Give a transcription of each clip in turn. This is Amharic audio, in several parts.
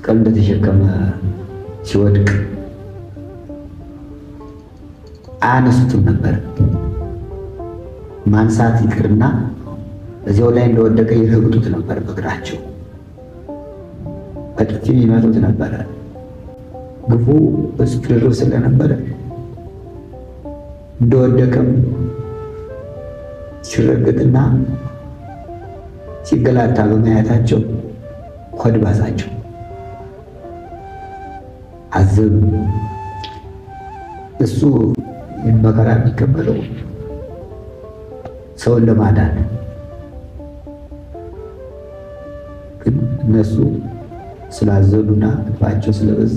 መስቀል እንደተሸከመ ሲወድቅ አያነሱትም ነበር። ማንሳት ይቅርና እዚያው ላይ እንደወደቀ ይረግጡት ነበር በእግራቸው፣ በጥፊም ይመቱት ነበረ። ግፉ በስፍር ስለነበረ እንደወደቀም ሲረግጥና ሲገላታ በማየታቸው ሆድ ባሳቸው፣ አዘኑ። እሱ መከራ የሚቀበለው ሰውን ለማዳን፣ ግን እነሱ ስላዘኑና ልባቸው ስለበዛ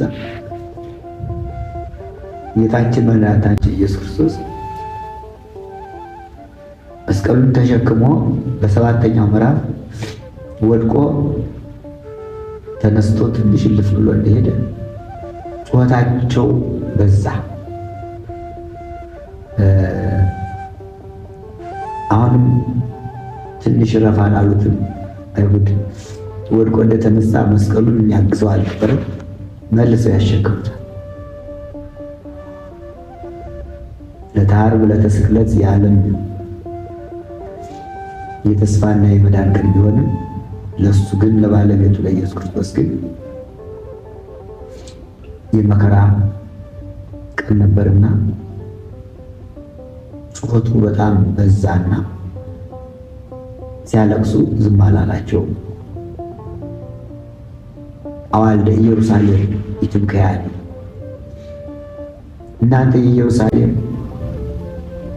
ጌታችን መድኃኒታችን ኢየሱስ ክርስቶስ መስቀሉን ተሸክሞ በሰባተኛው ምዕራፍ ወድቆ ተነስቶ ትንሽ እልፍ ብሎ እንደሄደ ጩኸታቸው በዛ። አሁንም ትንሽ ረፋ ላሉትም አይሁድ ወድቆ እንደተነሳ መስቀሉን የሚያግዘው አልነበረም፣ መልሰው ያሸክሙታል። ለዓርብ ዕለተ ስቅለት የዓለም የተስፋና የመዳን ቀን ቢሆንም ለእሱ ግን ለባለቤቱ ለኢየሱስ ክርስቶስ ግን የመከራ ቀን ነበርና ጩኸቱ በጣም በዛና ሲያለቅሱ ዝም አላላቸው። አዋልደ ኢየሩሳሌም ይትምከያኒ፣ እናንተ የኢየሩሳሌም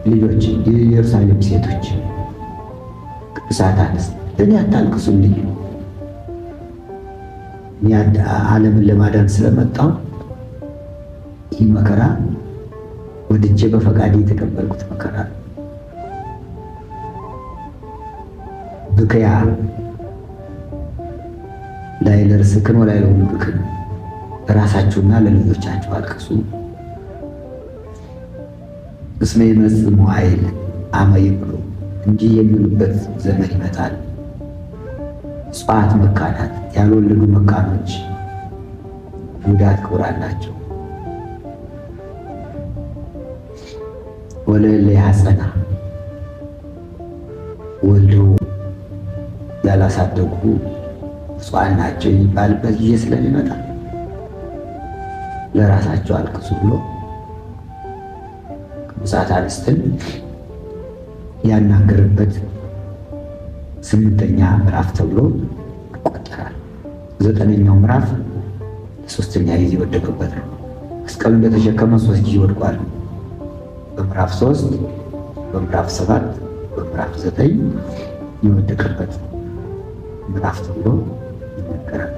ልጆች፣ የኢየሩሳሌም ሴቶች ቅዱሳት አንስት ለእኔ አታልቅሱልኝ፣ እኔ ዓለምን ለማዳን ስለመጣሁ ይህ መከራ ወድጄ በፈቃዴ የተቀበልኩት መከራ ብከያ ላይ ለርስክን ወላይ ለውልድክን፣ ለራሳችሁና ለልጆቻችሁ አልቅሱ። እስመ ይመጽእ መዋዕል አመ ይብሉ፣ እንጂ የሚሉበት ዘመን ይመጣል። እጽዋት መካናት፣ ያልወለዱ መካኖች ጉዳት ክብር አላቸው። ወለለ ያጸና፣ ወልደው ያላሳደጉ እጽዋት ናቸው የሚባልበት ጊዜ ስለሚመጣ ለራሳቸው አልቅሱ ብሎ ቅዱሳት አንስትን ያናገርበት 8ኛ ምዕራፍ ተብሎ ይቆጠራል። 9ኛው ምዕራፍ ሶስተኛ ጊዜ ወደቀበት ነው። መስቀሉ እንደተሸከመ 3 ጊዜ ወድቋል። በምዕራፍ 3፣ በምዕራፍ 7፣ በምዕራፍ 9 የወደቀበት ምዕራፍ ተብሎ ይነገራል።